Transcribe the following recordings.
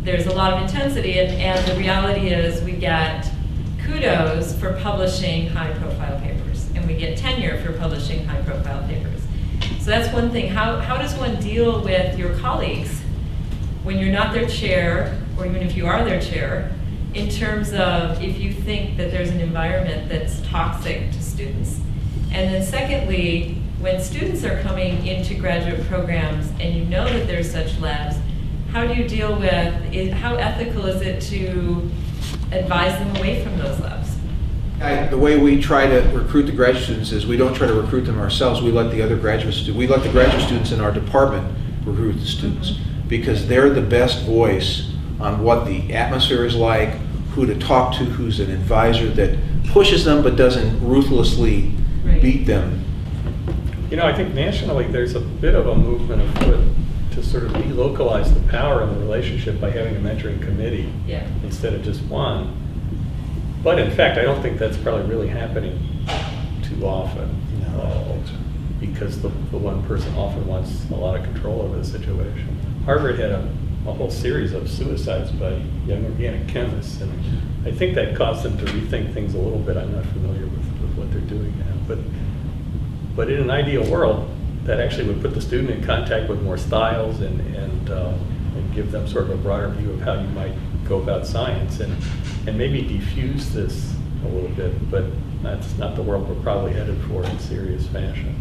there's a lot of intensity, and the reality is we get kudos for publishing high-profile papers, and we get tenure for publishing high-profile papers. So that's one thing. How does one deal with your colleagues when you're not their chair, or even if you are their chair, in terms of if you think that there's an environment that's toxic to students? And then secondly, when students are coming into graduate programs and you know that there's such labs, how do you deal with, how ethical is it to advise them away from those labs? The way we try to recruit the graduate students is we don't try to recruit them ourselves. We let the graduate students in our department recruit the students, because they're the best voice on what the atmosphere is like, who to talk to, who's an advisor that pushes them but doesn't ruthlessly beat them. You know, I think nationally there's a bit of a movement afoot to sort of relocalize the power in the relationship by having a mentoring committee instead of just one. But in fact, I don't think that's probably really happening too often, because the one person often wants a lot of control over the situation. Harvard had a whole series of suicides by young organic chemists, and I think that caused them to rethink things a little bit. I'm not familiar with what they're doing now, but in an ideal world, that actually would put the student in contact with more styles and give them sort of a broader view of how you might go about science, and maybe diffuse this a little bit, but that's not the world we're probably headed for in serious fashion.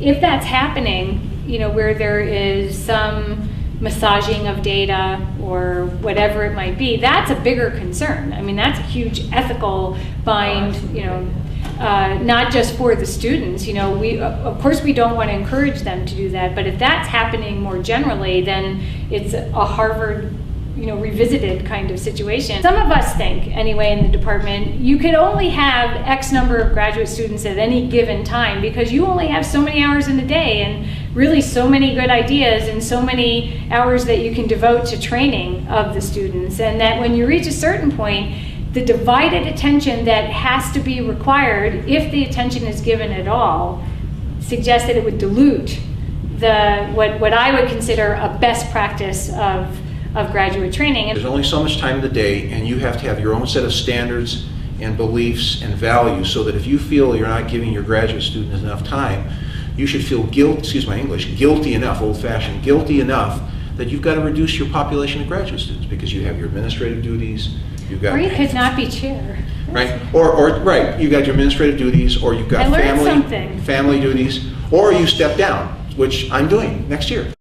If that's happening, you know, where there is some massaging of data or whatever it might be, that's a bigger concern. I mean, that's a huge ethical bind, you know, not just for the students. You know, of course we don't want to encourage them to do that, but if that's happening more generally, then it's a Harvard, you know, revisited kind of situation. Some of us think, anyway, in the department, you could only have X number of graduate students at any given time because you only have so many hours in a day and really so many good ideas and so many hours that you can devote to training of the students, and that when you reach a certain point, the divided attention that has to be required, if the attention is given at all, suggests that it would dilute what I would consider a best practice of graduate training. There's only so much time in the day, and you have to have your own set of standards and beliefs and values, so that if you feel you're not giving your graduate students enough time, you should feel guilty enough, old-fashioned, guilty enough that you've got to reduce your population of graduate students, because you have your administrative duties, you've got... Or you could not be chair. Right, or right, you've got your administrative duties, or you've got family duties, or you step down, which I'm doing next year.